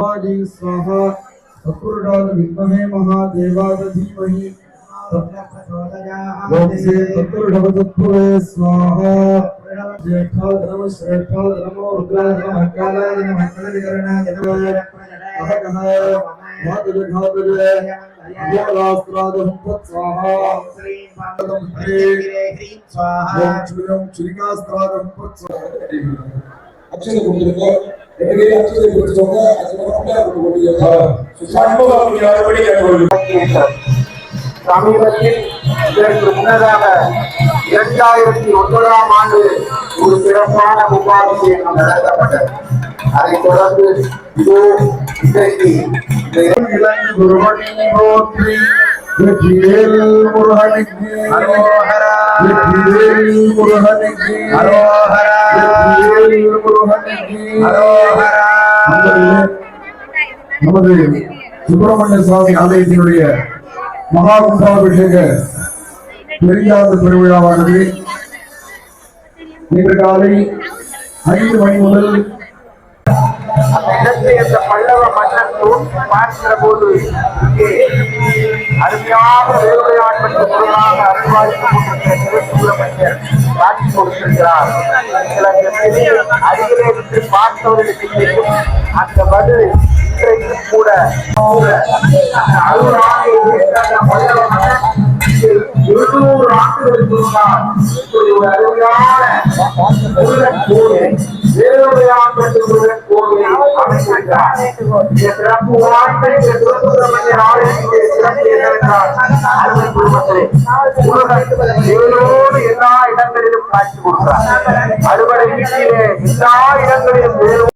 स्वाहा तत्पुरुषाय विद्महे महादेवाय धीमहि ओम श्री तत्पुरुषवतत्पुरे स्वाहा ज्येष्ठाय नमः श्रेष्ठाय नमो रुद्राय नमः कालाय नमः कलविकरणाय नमः अहकहाय मातुलघातुले योगरास्त्रादं स्वाहा ओम श्री स्वाहा ओम श्रीं श्रीकास्त्रादं स्वाहा अक्षय கொடுத்துருங்க ரெண்டு அक्षय கொடுத்துங்க அதுக்கு சமீபத்தில் இதற்கு முன்னதாக 2009ஆம் ஆண்டு ஒரு சிறப்பான கும்பாபிஷேகம் நடத்தப்பட்டது. அதைத் தொடர்ந்து இன்றைக்கு நமது சுப்பிரமணிய சுவாமி ஆலயத்தினுடைய மகா கும்பாபிஷேக பெரியாத பெருவிழாவானது இன்று காலை 5 மணி முதல் பல்லவ மன்னன் பார்க்கிற போது அருமையாக வேலையாட்பட்ட பொருளாக அருள்வாய்ப்பு காட்சி கொடுத்திருக்கிறார். அருகிலே விட்டு பார்த்தவர்களுக்கு அந்த பதில் இன்றைக்கு கூட 200 ஆண்டுகளுக்கு முன்னால் இப்படி ஒரு அருமையான முருகன் கோவில் வேலுடையான்பட்டு முருகன் கோவிலை அமைத்திருக்கிறார். சிறப்பு வாய்ந்த சுப்பிரமணியர் ஆலயத்தினுடைய சிறப்பு என்னவென்றால் அருமை குடும்பத்திலே முருகன் வேலோடு எல்லா இடங்களிலும் காட்சி கொடுக்கிறார். அறுவடை வீட்டிலே எல்லா இடங்களிலும் வேலோடு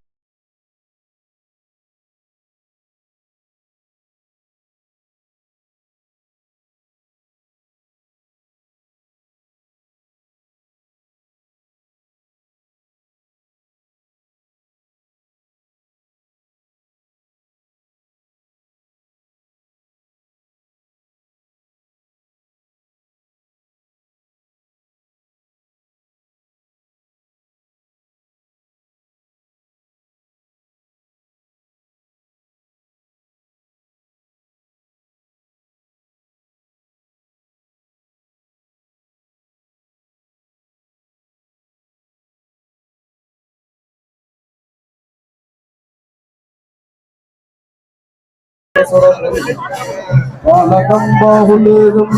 वालकं बाहुलेयम्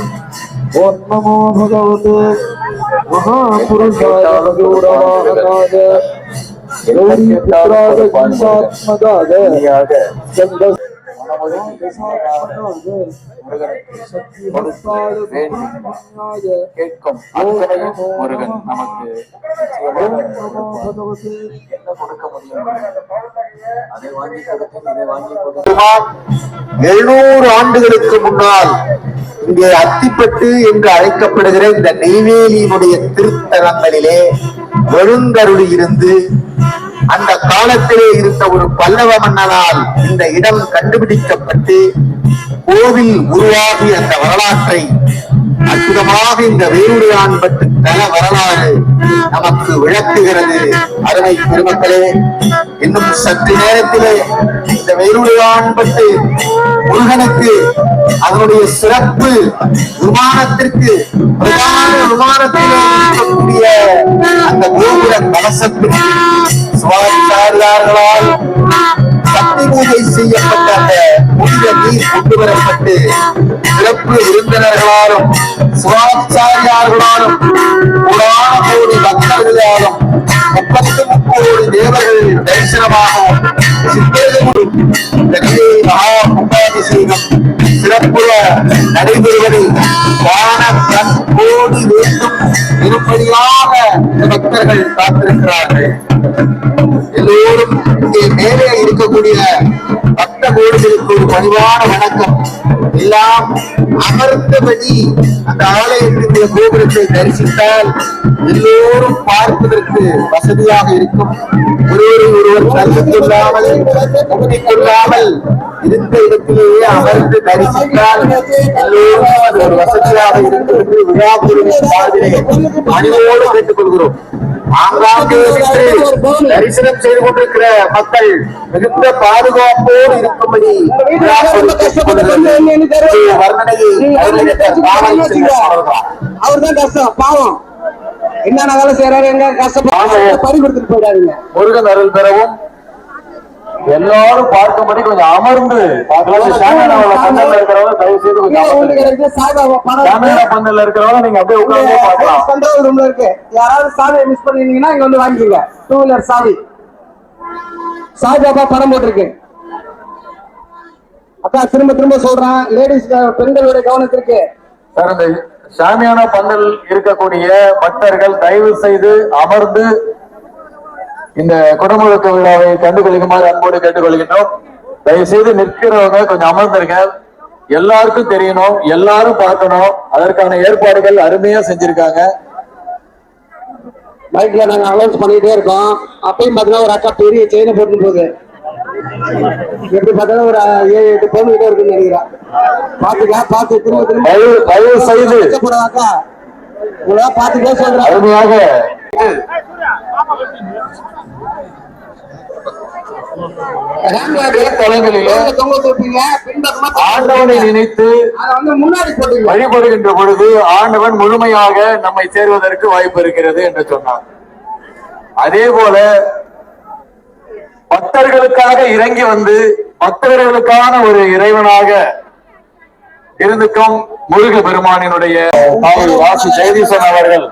ओं नमो भगवते महापुरुषाय गौरवाहनाय गौरीपुत्राय गीतात्मकाय கேட்கும் அத்தனையும் முருகன் நமக்கு என்ன கொடுக்க முடியும்? அதை வாங்கி கொடுத்து இதை வாங்கி கொடுத்து 700 ஆண்டுகளுக்கு முன்னால் இங்கே அத்திப்பட்டு என்று அழைக்கப்படுகிற இந்த நெய்வேலியினுடைய திருத்தலங்களிலே ஒழுங்கருளி இருந்து அந்த காலத்திலே இருந்த ஒரு பல்லவ மன்னனால் இந்த இடம் கண்டுபிடிக்கப்பட்டு கோவில் உருவாகி அந்த வரலாற்றை அற்புதமாக இந்த வேலுடையான்பட்டு தல வரலாறு நமக்கு விளக்குகிறது. அருமை பெருமக்களே, இன்னும் சற்று நேரத்திலே இந்த வேலுடையான்பட்டு முருகனுக்கு அதனுடைய சிறப்பு விமானத்திற்கு பிரதான விமானத்திலே இருக்கக்கூடிய அந்த கோபுர கலசத்திற்கு சிவாச்சாரியார்களால் சக்தி பூஜை செய்யப்பட்ட அந்த புனித நீர் கொண்டு வரப்பட்டு சிறப்பு விருந்தினர்களாலும் சிவாச்சாரியார்களாலும் புராண கோடி பக்தர்களாலும் 33 கோடி தேவர்கள் தரிசனமாகவும் மகா கும்பாபிஷேகம் சிறப்புற நடைபெறுவதை வான கண் கோடி வேண்டும் இருப்படியாக பக்தர்கள் காத்திருக்கிறார்கள். எல்லோரும் இங்கே மேலே இருக்கக்கூடிய பக்த கோடிகளுக்கு அவர்களுக்கு ஒரு பணிவான வணக்கம். எல்லாம் அமர்ந்தபடி அந்த ஆலயத்தினுடைய கோபுரத்தை தரிசித்தால் எல்லோரும் பார்ப்பதற்கு வசதியாக இருக்கும். ஒருவர் தள்ளிக் கொள்ளாமல் கொள்ளாமல் இருந்த இடத்திலேயே அமர்ந்து தரிசித்தால் எல்லோரும் அது ஒரு வசதியாக இருக்கும் என்று விழாக்குழுவின் சார்பிலே அணிவோடு கேட்டுக் கொள்கிறோம். ஆங்காங்கே தரிசனம் செய்து கொண்டிருக்கிற மக்கள் மிகுந்த பாதுகாப்போடு இருக்கும்படி வர்ணனையை அவர்தான் கஷ்டம் பாவம் என்ன வேலை செய்யறாரு எங்க கஷ்டம் பறி கொடுத்துட்டு போயிடாதீங்க. முருகன் அருள் பெறவும் எல்லாரும் பார்க்கும்படி கொஞ்சம் அமர்ந்து பந்தல்ல இருக்கிறவங்க தயவு செய்து பந்தல்ல இருக்கிறவங்க நீங்க அப்படியே உட்கார்ந்து பார்க்கலாம். கண்ட்ரோல் ரூம்ல இருக்கு. யாராவது சாவியை மிஸ் பண்ணிருந்தீங்கன்னா இங்க வந்து வாங்கிக்கோங்க. 2 வீலர் சாவி சாய்பாபா படம் போட்டிருக்கு. அக்கா திரும்ப திரும்ப சொல்றேன், லேடிஸ் பெண்களுடைய கவனத்திற்கு சார் இந்த சாமியான பந்தல் இருக்கக்கூடிய பக்தர்கள் தயவு செய்து அமர்ந்து இந்த குடமுழுக்கு விழாவை கண்டுகொள்ளுமாறு அன்போடு கேட்டுக்கொள்கின்றோம். தயவு செய்து நிற்கிறவங்க கொஞ்சம் அமர்ந்திருங்க. எல்லாருக்கும் தெரியணும், எல்லாரும் பார்க்கணும். அதற்கான ஏற்பாடுகள் அருமையா செஞ்சிருக்காங்க. மைக்ல நாங்க அனௌன்ஸ் பண்ணிட்டே இருக்கோம். அப்பயும் பாத்தீங்கன்னா ஒரு அக்கா பெரிய செயினை போட்டு போகுது. எப்படி பார்த்தாலும் ஒரு 7-8 பவுன் கிட்ட இருக்குன்னு நினைக்கிறேன். பார்த்து திரும்ப தயவு செய்து அக்கா உங்களா பார்த்துட்டே சொல்றேன். அருமையாக ஆண்டவனை நினைத்து முன்னாடி வழிபடுகின்ற பொழுது ஆண்டவன் முழுமையாக நம்மை சேர்வதற்கு வாய்ப்பு இருக்கிறது என்று சொன்னார். அதே போல பக்தர்களுக்காக இறங்கி வந்து பக்தர்களுக்கான ஒரு இறைவனாக இருந்துக்கும் முருக பெருமானினுடைய வாசி ஜெகதீசன் அவர்கள்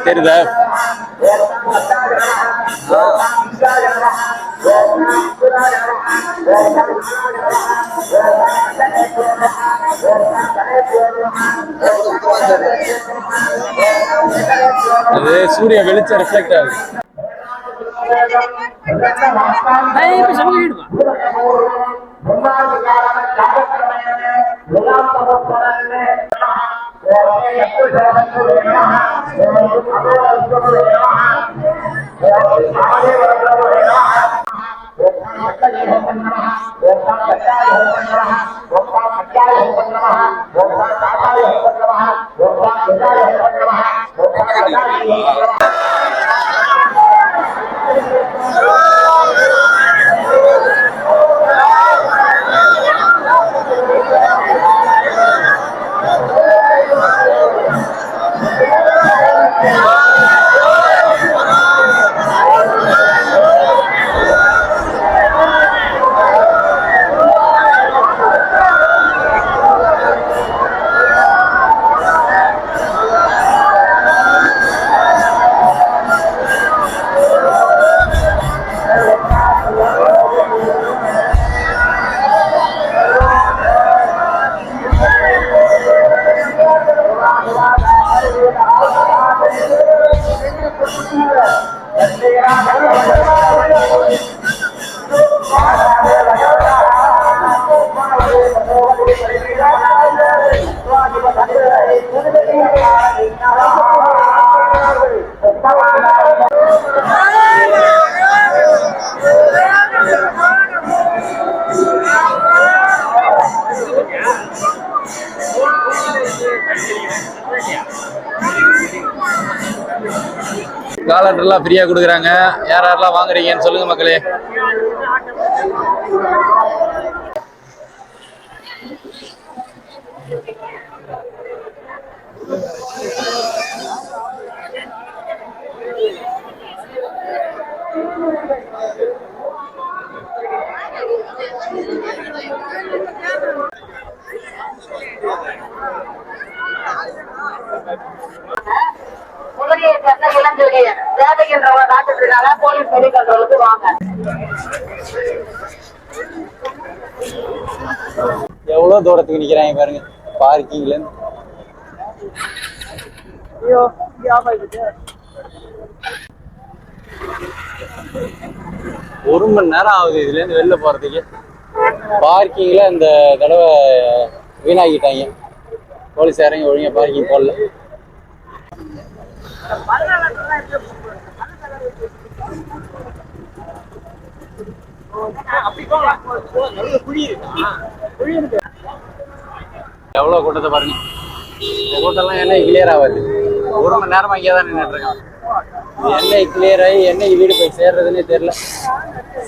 தெரியுதா? அது சூரிய வெளிச்சம் ரிஃப்ளெக்ட் ஆகுது. காலண்டர்லாம் ஃப்ரீயா கொடுக்குறாங்க. யார் யாரெல்லாம் வாங்குறீங்கன்னு சொல்லுங்க மக்களே. எவ்வளவு தூரத்துக்கு நிக்கிறாங்க பாருங்க பார்க்கிங்ல இருந்து. ஒரு மணி நேரம் ஆகுது இதுல இருந்து வெளில போறதுக்கு. பார்க்கிங்ல இந்த தடவை வீணாக்கிட்டாங்க. போலீஸ்காரங்க ஒழுங்கா பார்க்கிங் போடல. எவ்வளவு கூட்டத்தை பாருங்க. இந்த கூட்டம்லாம் என்ன கிளியர் ஆகாது. ஒரு மணி நேரமா இங்கே தான் நின்றுட்டு இருக்கான். என்னை கிளியர் ஆகி என்னைக்கு வீடு போய் சேர்றதுன்னே தெரியல.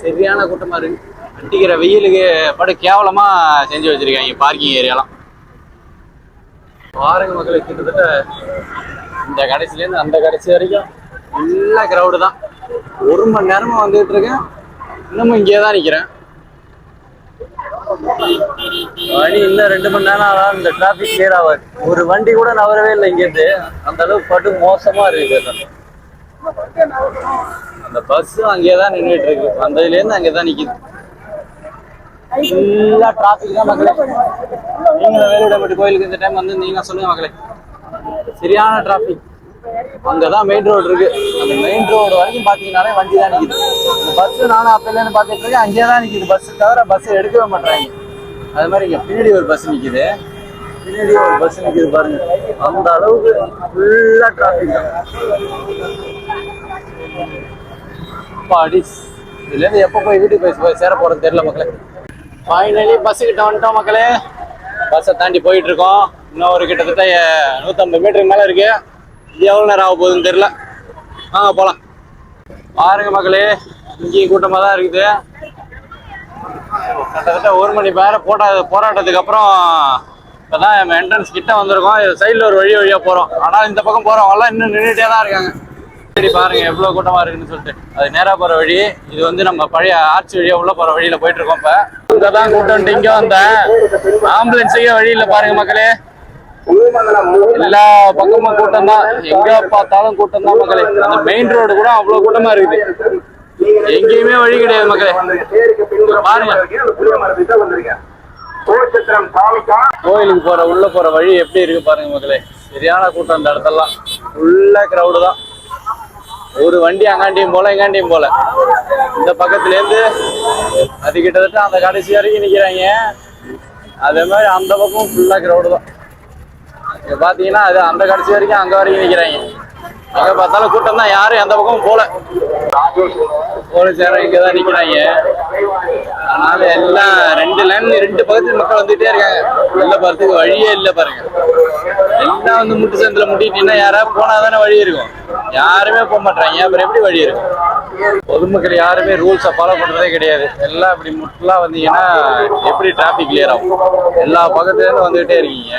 சரியான கூட்டமா இருக்கு. அடிக்கிற வெயிலுக்கு படு கேவலமா செஞ்சு வச்சிருக்காங்க பார்க்கிங் ஏரியாலாம். பாருங்க மக்களே, கிட்டத்தட்ட இந்த கடைசிலேருந்து அந்த கடைசி வரைக்கும் ஃபுல்லா கிரௌடு தான். ஒரு மணி நேரமா வந்துட்டு இருக்கேன். இன்னமும் இங்கே தான் நிக்கிறேன். வண்டி இன்னும் 2 மணி நேரம் ஆனா இந்த டிராபிக் கிளியர் ஆகாது. ஒரு வண்டி கூட நவரவே இல்லை இங்கேருந்து. அந்த அளவுக்கு பட்டு மோசமா இருக்கு. அந்த பஸ் அங்கேதான் நின்றுட்டு இருக்கு. அந்த இதுல இருந்து அங்கேதான் நிக்குது. ஃபுல்லா டிராபிக் தான் மக்களே. நீங்க வேலுவிடப்பட்டு கோயிலுக்கு இந்த டைம் வந்து நீங்க சொல்லுங்க மக்களே. சரியான டிராபிக். அங்கதான் மெயின் ரோடு இருக்கு. அந்த மெயின் ரோடு வரைக்கும் பாத்தீங்கன்னாலே வண்டி தான் நிக்குது. பஸ் நானும் அப்பையிலேருந்து பாத்துட்டு இருக்கேன். அங்கேயே தான் நிக்குது பஸ். தவிர பஸ் எடுக்கவே மாட்டாங்க. அது மாதிரி இங்க பின்னாடி ஒரு பஸ் நிக்குது. பின்னாடி ஒரு பஸ் நிக்குது பாருங்க. அந்த அளவுக்கு ஃபுல்லா டிராபிக் தான். இதுல இருந்து எப்ப போய் வீட்டுக்கு போய் சேர போறது தெரியல மக்களே. ஃபைனலி பஸ் கிட்ட வந்துட்டோம் மக்களே. பஸ்ஸை தாண்டி போயிட்டு இருக்கோம். இன்னும் ஒரு கிட்டத்தட்ட 150 மீட்டருக்கு மேல இருக்கு. இது எவ்வளவு நேரம் ஆக போகுதுன்னு தெரியல. வாங்க போலாம். பாருங்க மக்களே, இங்கேயும் கூட்டமா தான் இருக்குது. கிட்டத்தட்ட 1 மணி நேரம் போராட்டத்துக்கு அப்புறம் இப்பதான் நம்ம என்ட்ரன்ஸ் கிட்ட வந்திருக்கோம். சைட்ல ஒரு வழியா போறோம். ஆனா இந்த பக்கம் போறவங்க எல்லாம் இன்னும் நின்றுட்டே தான் இருக்காங்க. சரி பாருங்க எவ்வளவு கூட்டமா இருக்குன்னு சொல்லிட்டு. அது நேரா போற வழி. இது வந்து நம்ம பழைய ஆர்ச்சி வழியா உள்ள போற வழியில போயிட்டு இருக்கோம். இப்ப இங்கதான் கூட்டம். இங்க வந்தேன். ஆம்புலன்ஸுக்கே வழியில பாருங்க மக்களே. எல்லா பக்கமும் கூட்டம் தான். எங்க பார்த்தாலும் கூட்டம் தான் மக்களே. அந்த மெயின் ரோடு கூட அவ்வளவு கூட்டமா இருக்குது. எங்கேயுமே வழி கிடையாது மக்களே. பாருங்க கோயிலுக்கு போற உள்ள போற வழி எப்படி இருக்கு பாருங்க மக்களே. சரியான கூட்டம். அந்த இடத்தெல்லாம் ஃபுல்லா கிரௌடு தான். ஒரு வண்டி அங்காண்டியும் போல இங்காண்டியும் போல. இந்த பக்கத்துல இருந்து அது கிட்டத்தட்ட அந்த கடைசி வரைக்கும் நிக்கிறாங்க. அதே மாதிரி அந்த பக்கம் ஃபுல்லா கிரௌடு தான். இங்க பாத்தீங்கன்னா அது அந்த கடைசி வரைக்கும் அங்க வரைக்கும் நிக்கிறாங்க. எங்க பார்த்தாலும் கூட்டம் தான். யாரும் எந்த பக்கமும் போல. போலீஸ் இங்கதான் நிக்கிறாங்க. அதனால எல்லாம் 2 லைன் 2 பக்கத்துல மக்கள் வந்துட்டே இருக்காங்க. வெளில போறதுக்கு வழியே இல்லை பாருங்க. எல்லாம் வந்து முட்டு சந்தில முட்டிட்டீங்கன்னா யாராவது போனாதானே வழி இருக்கும். யாருமே போக மாட்டாங்க. அப்புறம் எப்படி வழி இருக்கும்? பொதுமக்கள் யாருமே ரூல்ஸை ஃபாலோ பண்றதே கிடையாது. எல்லாம் இப்படி முட்டுலாம் வந்தீங்கன்னா எப்படி டிராபிக் கிளியர் ஆகும்? எல்லா பக்கத்துல இருந்து வந்துகிட்டே இருக்கீங்க.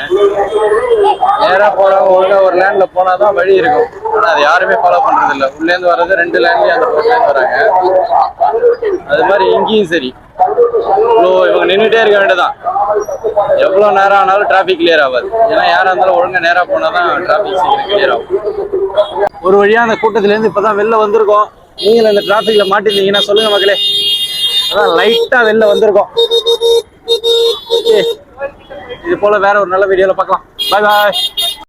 நேரா போறவங்க ஒழுங்கா ஒரு லேண்ட்ல போனாதான் வழி இருக்கும். ஆனா அது யாருமே ஃபாலோ பண்றது இல்லை. உள்ள இருந்து வர்றது 2 லேண்ட்லயும் அந்த பக்கத்துல இருந்து வராங்க. அது மாதிரி இங்கேயும் சரி. இவங்க நின்றுட்டே இருக்க வேண்டியதான். எவ்வளவு நேரம் ஆனாலும் டிராபிக் கிளியர் ஆகாது. ஏன்னா யாரா இருந்தாலும் ஒழுங்கா நேரா போனாதான் டிராபிக் சீக்கிரம் கிளியர் ஆகும். ஒரு வழியா அந்த கூட்டத்துல இருந்து இப்பதான் வெளில வந்திருக்கோம். நீங்களும் இந்த டிராபிக்ல மாட்டிருந்தீங்கன்னா சொல்லுங்க மக்களே. அதான் லைட்டா வெளில வந்திருக்கோம். இது போல வேற ஒரு நல்ல வீடியோல பார்க்கலாம். பாய் பாய்.